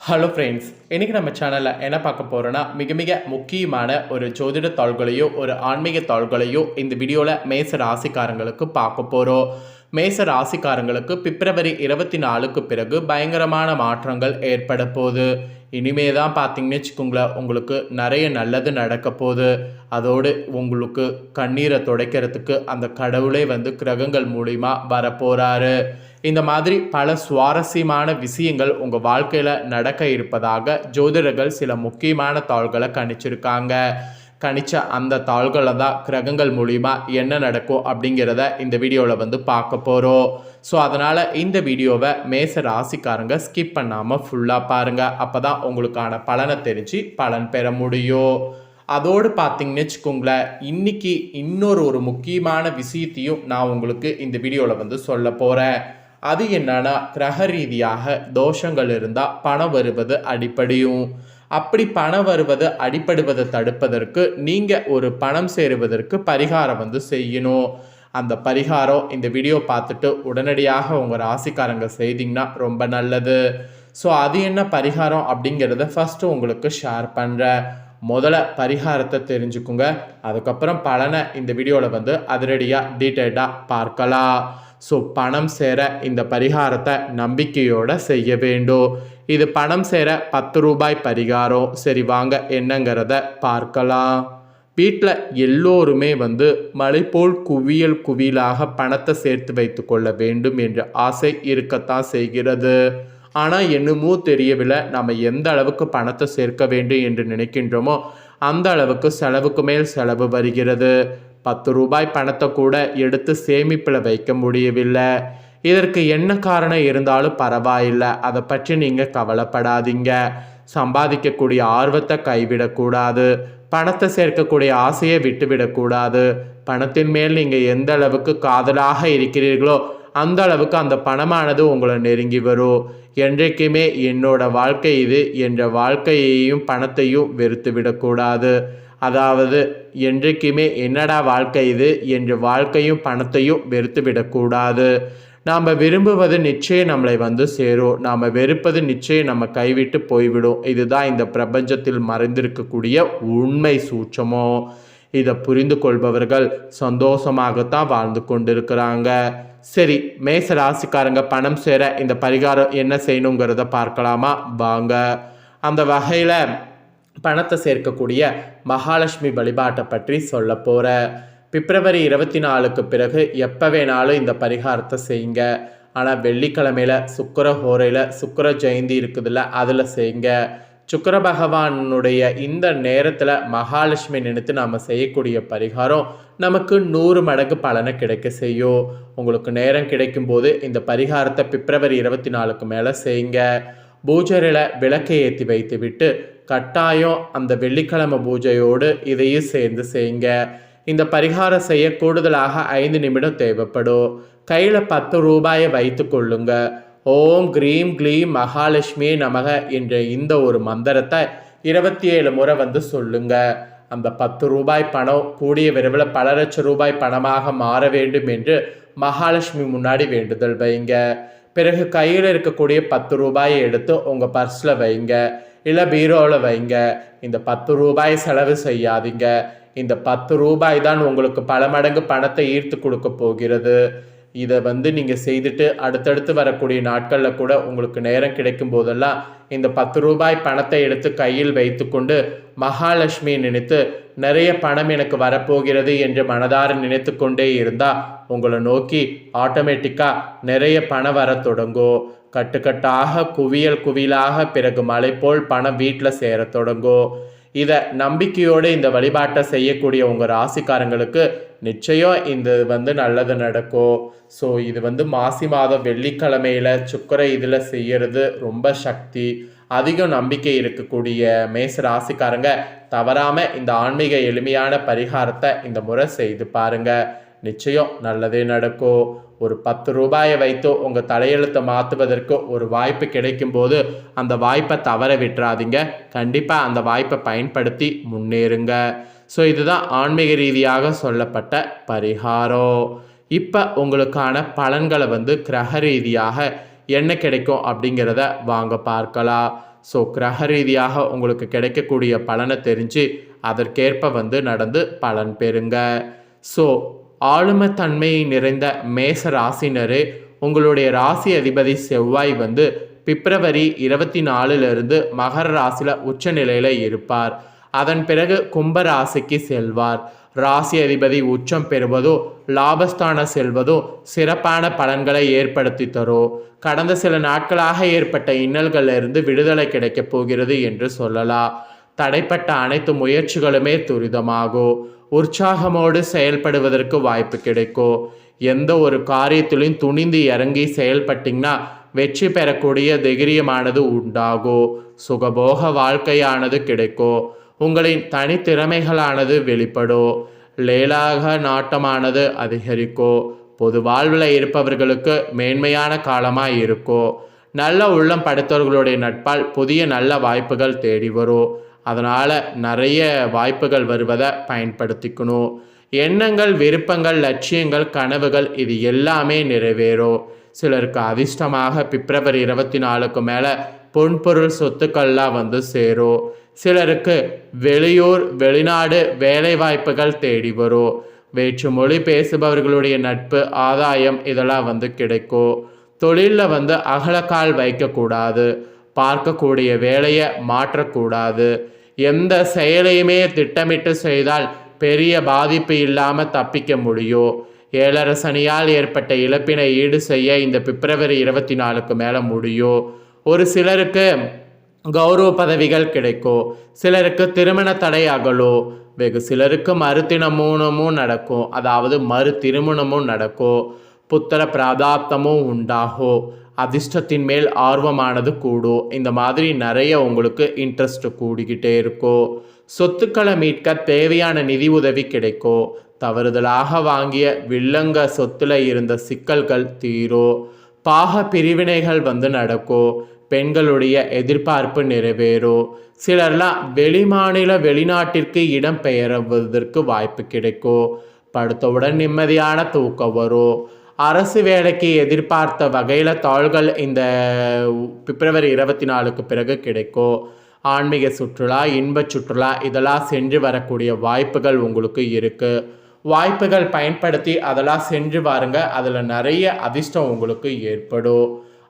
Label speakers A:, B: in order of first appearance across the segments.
A: Hello friends, இன்றைக்கி நம்ம சேனலில் என்ன பார்க்க போகிறோன்னா மிக மிக முக்கியமான ஒரு ஜோதிட தாள்களையோ ஒரு ஆன்மீக தாள்களையோ இந்த வீடியோவில் மேச ராசிக்காரங்களுக்கு பார்க்க போகிறோம். மேச ராசிக்காரங்களுக்கு பிப்ரவரி 24க்கு பிறகு பயங்கரமான மாற்றங்கள் ஏற்பட போகுது. இனிமே தான் பார்த்தீங்கன்னு வச்சுக்கோங்களேன், உங்களுக்கு நிறைய நல்லது நடக்க போகுது. அதோடு உங்களுக்கு கண்ணீரை துடைக்கிறதுக்கு அந்த கடவுளே கிரகங்கள் மூலிமா வரப்போகிறாரு. இந்த மாதிரி பல சுவாரஸ்யமான விஷயங்கள் உங்கள் வாழ்க்கையில் நடக்க இருப்பதாக ஜோதிடர்கள் சில முக்கியமான தாள்களை கணிச்சிருக்காங்க. கணிச்ச அந்த தாள்களை தான் கிரகங்கள் மூலிமா என்ன நடக்கும் அப்படிங்கிறத இந்த வீடியோவில் பார்க்க போகிறோம். ஸோ அதனால் இந்த வீடியோவை மேச ராசிக்காரங்க ஸ்கிப் பண்ணாமல் ஃபுல்லாக பாருங்கள். அப்போ தான் உங்களுக்கான பலனை தெரிஞ்சு பலன் பெற முடியும். அதோடு பார்த்தீங்கன்னு வச்சுக்கோங்களேன், இன்றைக்கி இன்னொரு முக்கியமான விஷயத்தையும் நான் உங்களுக்கு இந்த வீடியோவில் சொல்ல போகிறேன். அது என்னன்னா, கிரக ரீதியாக தோஷங்கள் இருந்தால் பணம் வருவது அடிப்படையும். அப்படி பணம் வருவது அடிப்படுவதை தடுப்பதற்கு நீங்கள் ஒரு பணம் சேருவதற்கு பரிகாரம் செய்யணும். அந்த பரிகாரம் இந்த வீடியோ பார்த்துட்டு உடனடியாக உங்கள் ராசிக்காரங்க செய்தீங்கன்னா ரொம்ப நல்லது. ஸோ அது என்ன பரிகாரம் அப்படிங்கிறத ஃபஸ்ட்டு உங்களுக்கு ஷேர் பண்ணுறேன். முதல்ல பரிகாரத்தை தெரிஞ்சுக்குங்க, அதுக்கப்புறம் பலனை இந்த வீடியோவில் அதிரடியாக டீட்டெயில்டாக பார்க்கலாம். ஸோ பணம் சேர இந்த பரிகாரத்தை நம்பிக்கையோடு செய்ய வேண்டும். இது பணம் சேர 10 ரூபாய் பரிகாரம். சரி வாங்க என்னங்கிறத பார்க்கலாம். வீட்டில் எல்லோருமே மலை போல் குவியல் குவியலாக பணத்தை சேர்த்து வைத்து கொள்ள வேண்டும் என்ற ஆசை இருக்கத்தான் செய்கிறது. ஆனால் என்னமோ தெரியவில்லை, நம்ம எந்த அளவுக்கு பணத்தை சேர்க்க வேண்டும் என்று நினைக்கின்றோமோ அந்த அளவுக்கு செலவுக்கு மேல் செலவு வருகிறது. 10 ரூபாய் பணத்தை கூட எடுத்து சேமிப்பில் வைக்க முடியவில்லை. இதற்கு என்ன காரணம் இருந்தாலும் பரவாயில்லை, அதை பற்றி நீங்கள் கவலைப்படாதீங்க. சம்பாதிக்கக்கூடிய ஆர்வத்தை கைவிடக்கூடாது, பணத்தை சேர்க்கக்கூடிய ஆசையை விட்டுவிடக்கூடாது. பணத்தின் மேல் நீங்கள் எந்த அளவுக்கு காதலாக இருக்கிறீர்களோ அந்த அளவுக்கு அந்த பணமானது உங்களை நெருங்கி வரும். என்றைக்குமே என்னோட வாழ்க்கை இது என்ற வாழ்க்கையையும் பணத்தையும் வெறுத்து விடக்கூடாது. அதாவது என்றைக்குமே என்னடா வாழ்க்கை இது என்ற வாழ்க்கையும் பணத்தையும் வெறுத்து விடக்கூடாது. நாம் விரும்புவது நிச்சயம் நம்மளை சேரும், நாம் வெறுப்பது நிச்சயம் நம்ம கைவிட்டு போய்விடும். இதுதான் இந்த பிரபஞ்சத்தில் மறைந்திருக்கக்கூடிய உண்மை சூட்சமோ. இதை புரிந்து கொள்பவர்கள் சந்தோஷமாகத்தான் வாழ்ந்து கொண்டிருக்கிறாங்க. சரி, மேச ராசிக்காரங்க பணம் சேர இந்த பரிகாரம் என்ன செய்யணுங்கிறத பார்க்கலாமா வாங்க. அந்த வகையில் பணத்தை சேர்க்கக்கூடிய மகாலட்சுமி வழிபாட்டை பற்றி சொல்ல போகிற. பிப்ரவரி 24க்கு பிறகு எப்போ வேணாலும் இந்த பரிகாரத்தை செய்யுங்க. ஆனால் வெள்ளிக்கிழமையில் சுக்கிர ஹோரையில் சுக்கிர ஜெயந்தி இருக்குதுல்ல, அதில் செய்யுங்க. சுக்கிர பகவானுடைய இந்த நேரத்தில் மகாலட்சுமி நினைத்து நாம் செய்யக்கூடிய பரிகாரம் நமக்கு 100 மடங்கு பலனை கிடைக்க செய்யும். உங்களுக்கு நேரம் கிடைக்கும் போது இந்த பரிகாரத்தை பிப்ரவரி 24க்கு மேலே செய்யுங்க. பூஜையில் விளக்கை ஏற்றி வைத்து விட்டு கட்டாயம் அந்த வெள்ளிக்கிழமை பூஜையோடு இதையும் சேர்ந்து செய்யுங்க. இந்த பரிகாரம் செய்ய கூடுதலாக 5 நிமிடம் தேவைப்படும். கையில் 10 ரூபாயை வைத்து கொள்ளுங்க. ஓம் கிரீம் க்ளீம் மகாலட்சுமியே நமக என்ற இந்த ஒரு மந்திரத்தை 27 முறை சொல்லுங்க. அந்த 10 ரூபாய் பணம் கூடிய விரைவில் பல லட்சம் ரூபாய் பணமாக மாற வேண்டும் என்று மகாலட்சுமி முன்னாடி வேண்டுதல் வைங்க. பிறகு கையில் இருக்கக்கூடிய 10 ரூபாயை எடுத்து உங்கள் பர்ஸில் வைங்க, இல்லை பீரோவில் வைங்க. இந்த 10 ரூபாய் செலவு செய்யாதீங்க. இந்த 10 ரூபாய் தான் உங்களுக்கு பல மடங்கு பணத்தை ஈர்த்து கொடுக்க போகிறது. இதை நீங்கள் செய்துட்டு அடுத்தடுத்து வரக்கூடிய நாட்களில் கூட உங்களுக்கு நேரம் கிடைக்கும் போதெல்லாம் இந்த 10 ரூபாய் பணத்தை எடுத்து கையில் வைத்து கொண்டு மகாலட்சுமியை நினைத்து நிறைய பணம் எனக்கு வரப்போகிறது என்று மனதார நினைத்து கொண்டே இருந்தால் உங்களை நோக்கி ஆட்டோமேட்டிக்காக நிறைய பணம் வர தொடங்கும். கட்டுக்கட்டாக குவியல் குவியலாக பிறகு மலை போல் பணம் வீட்டில் சேர தொடங்கும். இதை நம்பிக்கையோடு இந்த வழிபாட்டை செய்யக்கூடிய உங்கள் ராசிக்காரங்களுக்கு நிச்சயம் இந்த நல்லது நடக்கும். ஸோ இது மாசி மாதம் வெள்ளிக்கிழமையில் சுக்கரை இதில் செய்கிறது ரொம்ப சக்தி அதிகம் நம்பிக்கை இருக்கக்கூடிய மேச ராசிக்காரங்க தவறாமல் இந்த ஆன்மீக எளிமையான பரிகாரத்தை இந்த முறை செய்து பாருங்கள். நிச்சயம் நல்லதே நடக்கும். ஒரு 10 ரூபாயை வைத்து உங்கள் தலையெழுத்தை மாற்றுவதற்கு ஒரு வாய்ப்பு கிடைக்கும் போது அந்த வாய்ப்பை தவற விட்டுறாதீங்க. கண்டிப்பாக அந்த வாய்ப்பை பயன்படுத்தி முன்னேறுங்க. ஸோ இதுதான் ஆன்மீக ரீதியாக சொல்லப்பட்ட பரிகாரம். இப்போ உங்களுக்கான பலன்களை கிரக ரீதியாக என்ன கிடைக்கும் அப்படிங்கிறத வாங்க பார்க்கலாம். ஸோ கிரக ரீதியாக உங்களுக்கு கிடைக்கக்கூடிய பலனை தெரிஞ்சு அதற்கேற்ப நடந்து பலன் பெறுங்க. ஸோ ஆளுமைத்தன்மை நிறைந்த மேச ராசினரே, உங்களுடைய ராசி அதிபதி செவ்வாய் பிப்ரவரி 24 மகர ராசியில் உச்சநிலையில் இருப்பார். அதன் பிறகு கும்ப ராசிக்கு செல்வார். ராசி அதிபதி உச்சம் பெறுவதோ லாபஸ்தான செல்வதோ சிறப்பான பலன்களை ஏற்படுத்தி தரும். கடந்த சில நாட்களாக ஏற்பட்ட இன்னல்களிலிருந்து விடுதலை கிடைக்கப் போகிறது என்று சொல்லலாம். தடைப்பட்ட அனைத்து முயற்சிகளுமே துரிதமாகும். உற்சாகமோடு செயல்படுவதற்கு வாய்ப்பு கிடைக்கும். எந்த ஒரு காரியத்திலும் துணிந்து இறங்கி செயல்பட்டிங்கன்னா வெற்றி பெறக்கூடிய தைரியமானது உண்டாகும். சுகபோக வாழ்க்கையானது கிடைக்கும். உங்களின் தனித்திறமைகளானது வெளிப்படும். லேலாக நாட்டமானது அதிகரிக்கும். பொது வாழ்வில் இருப்பவர்களுக்கு மேன்மையான காலமாக இருக்கும். நல்ல உள்ளம் படைத்தவர்களுடைய நட்பால் புதிய நல்ல வாய்ப்புகள் தேடி வரும். அதனால் நிறைய வாய்ப்புகள் வருவதை பயன்படுத்திக்கணும். எண்ணங்கள், விருப்பங்கள், லட்சியங்கள், கனவுகள் இது எல்லாமே நிறைவேறும். சிலருக்கு அதிர்ஷ்டமாக பிப்ரவரி 24 மேலே பொன்பொருள் சொத்துக்கள்லாம் சேரும். சிலருக்கு வெளியூர், வெளிநாடு வேலை வாய்ப்புகள் தேடி வரும். வேற்று மொழி பேசுபவர்களுடைய நட்பு, ஆதாயம் இதெல்லாம் கிடைக்கும். தொழிலில் அகலக்கால் வைக்கக்கூடாது. பார்க்கக்கூடிய வேலையை மாற்றக்கூடாது. எந்த செயலையுமே திட்டமிட்டு செய்தால் பெரிய பாதிப்பு இல்லாமல் தப்பிக்க முடியும். ஏழரை சனியால் ஏற்பட்ட இழப்பினை ஈடு செய்ய இந்த பிப்ரவரி 24 மேலே முடியும். ஒரு சிலருக்கு கௌரவ பதவிகள் கிடைக்கும். சிலருக்கு திருமண தடை அகலும். வெகு சிலருக்கு மறுதிருமணமும் நடக்கும். அதாவது மறு திருமணமும் நடக்கும். புத்திர பிராதாப்தமும் உண்டாகும். அதிர்ஷ்டத்தின் மேல் ஆர்வமானது கூடும். இந்த மாதிரி நிறைய உங்களுக்கு இன்ட்ரெஸ்ட் கூடிக்கிட்டே இருக்கும். சொத்துக்களை மீட்க தேவையான நிதி உதவி கிடைக்கும். தவறுதலாக வாங்கிய வில்லங்க சொத்துல இருந்த சிக்கல்கள் தீரும். பாக பிரிவினைகள் நடக்கும். பெண்களுடைய எதிர்பார்ப்பு நிறைவேறும். சிலர்லாம் வெளிமாநில, வெளிநாட்டிற்கு இடம் பெயர்வதற்கு வாய்ப்பு கிடைக்கும். படுத்தவுடன் நிம்மதியான தூக்கம் வரும். அரசு வேலைக்கு எதிர்பார்த்த வகையில் தாள்கள் இந்த பிப்ரவரி 24 பிறகு கிடைக்கும். ஆன்மீக சுற்றுலா, இன்ப சுற்றுலா இதெல்லாம் சென்று வரக்கூடிய வாய்ப்புகள் உங்களுக்கு இருக்குது. வாய்ப்புகள் பயன்படுத்தி அதெல்லாம் சென்று வாருங்க. அதில் நிறைய அதிர்ஷ்டம் உங்களுக்கு ஏற்படும்.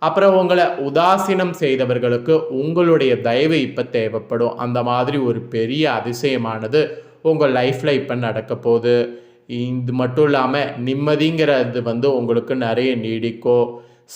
A: அப்புறம் உங்களை உதாசீனம் செய்தவர்களுக்கு உங்களுடைய தயவு இப்போ தேவைப்படும். அந்த மாதிரி ஒரு பெரிய அதிசயமானது உங்கள் லைஃப்பில் இப்போ நடக்க போகுது. இது மட்டும் இல்லாமல் நிம்மதிங்கிறது உங்களுக்கு நிறைய நீடிக்கும்.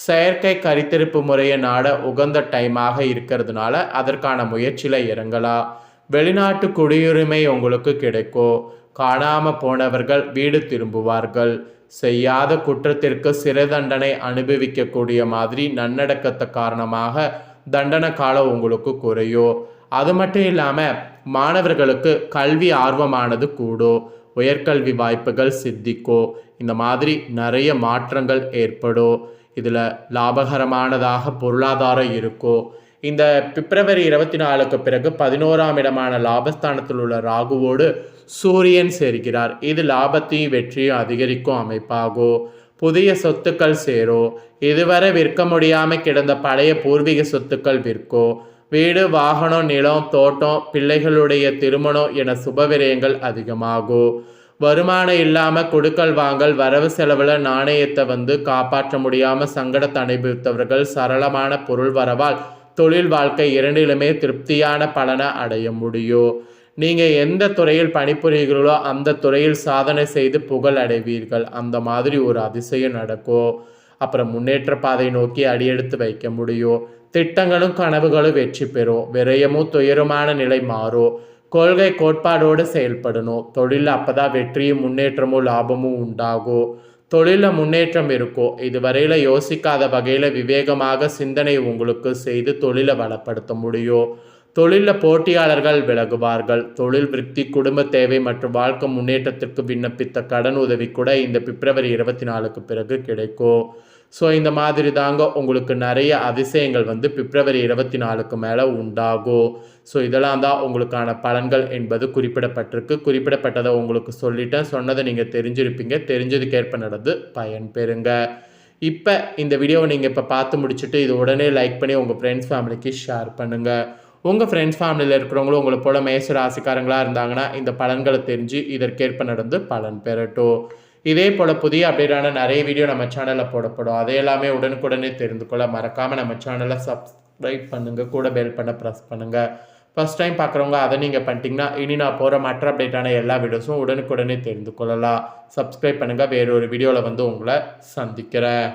A: செயற்கை கருத்தரிப்பு முறையை நாட உகந்த டைமாக இருக்கிறதுனால அதற்கான முயற்சியில் இறங்கலாம். வெளிநாட்டு குடியுரிமை உங்களுக்கு கிடைக்கும். காணாமல் போனவர்கள் வீடு திரும்புவார்கள். செய்யாத குற்றத்திற்கு சிறை தண்டனை அனுபவிக்கக்கூடிய மாதிரி நன்னடக்கத்தை காரணமாக தண்டனை காலம் உங்களுக்கு குறையும். அது மட்டும் இல்லாமல் மாணவர்களுக்கு கல்வி ஆர்வமானது கூடும். உயர்கல்வி வாய்ப்புகள் சித்திக்கும். இந்த மாதிரி நிறைய மாற்றங்கள் ஏற்படும். இதில் லாபகரமானதாக பொருளாதாரம் இருக்கும். இந்த பிப்ரவரி 24 பிறகு 11ஆம் இடமான லாபஸ்தானத்தில் உள்ள ராகுவோடு சூரியன் சேர்கிறார். இது லாபத்தையும் வெற்றியும் அதிகரிக்கும் அமைப்பாகும். புதிய சொத்துக்கள் சேரும். இதுவரை விற்க முடியாமல் கிடந்த பழைய பூர்வீக சொத்துக்கள் விற்கும். வீடு, வாகனம், நிலம், தோட்டம், பிள்ளைகளுடைய திருமணம் என சுபவிரயங்கள் அதிகமாகும். வருமானம் இல்லாமல் கொடுக்கல் வாங்கல், வரவு செலவில் நாணயத்தை காப்பாற்ற முடியாமல் சங்கடத்தை அனுபவித்தவர்கள் சரளமான பொருள் வரவால் தொழில் வாழ்க்கை இரண்டிலுமே திருப்தியான பலனை அடைய முடியும். நீங்கள் எந்த துறையில் பணிபுரிகிறீர்களோ அந்த துறையில் சாதனை செய்து புகழ் அடைவீர்கள். அந்த மாதிரி ஒரு அதிசயம் நடக்கும். அப்புறம் முன்னேற்ற பாதை நோக்கி அடியெடுத்து வைக்க முடியும். திட்டங்களும் கனவுகளும் வெற்றி பெறும். விரயமும் துயரமான நிலை மாறும். கொள்கை கோட்பாடோடு செயல்படணும். தொழிலில் அப்போதான் வெற்றியும் முன்னேற்றமும் லாபமும் உண்டாகும். தொழிலில் முன்னேற்றம் இருக்கும். இதுவரையில் யோசிக்காத வகையில் விவேகமாக சிந்தனை உங்களுக்கு செய்து தொழிலை வளப்படுத்த முடியும். தொழிலில் போட்டியாளர்கள் விலகுவார்கள். தொழில் விருத்தி, குடும்ப தேவை மற்றும் வாழ்க்கை முன்னேற்றத்திற்கு விண்ணப்பித்த கடன் உதவி கூட இந்த பிப்ரவரி 24 பிறகு கிடைக்கும். ஸோ இந்த மாதிரி தாங்க உங்களுக்கு நிறைய அதிசயங்கள் பிப்ரவரி 24 மேலே உண்டாகும். ஸோ இதெல்லாம் தான் உங்களுக்கான பலன்கள் என்பது குறிப்பிடப்பட்டிருக்கு. குறிப்பிடப்பட்டதை உங்களுக்கு சொல்லிட்டேன். சொன்னதை நீங்கள் தெரிஞ்சிருப்பீங்க. தெரிஞ்சதுக்கேற்ப நடந்து பயன் பெறுங்க. இப்போ இந்த வீடியோவை நீங்கள் இப்போ பார்த்து முடிச்சுட்டு இது உடனே லைக் பண்ணி உங்கள் ஃப்ரெண்ட்ஸ் ஃபேமிலிக்கு ஷேர் பண்ணுங்கள். உங்கள் ஃப்ரெண்ட்ஸ் ஃபேமிலியில் இருக்கிறவங்களும் உங்களை போல் மேஷ ராசிக்காரங்களாக இருந்தாங்கன்னா இந்த பலன்களை தெரிஞ்சு இதற்கேற்ப நடந்து பலன் பெறட்டும். இதே போல் புதிய அப்டேட்டான நிறைய வீடியோ நம்ம சேனலில் போடப்படும். அதை எல்லாமே உடனுக்குடனே தெரிந்து கொள்ள மறக்காமல் நம்ம சேனலை சப்ஸ்கிரைப் பண்ணுங்கள், கூட பெல் பண்ண ப்ரெஸ் பண்ணுங்கள். ஃபஸ்ட் டைம் பார்க்குறவங்க அதை நீங்கள் பண்ணிட்டீங்கன்னா இனி நான் போகிற மற்ற அப்டேட்டான எல்லா வீடியோஸும் உடனுக்குடனே தெரிந்து கொள்ளலாம். சப்ஸ்கிரைப் பண்ணுங்கள். வேறொரு வீடியோவில் வந்து உங்களை சந்திக்கிறேன்.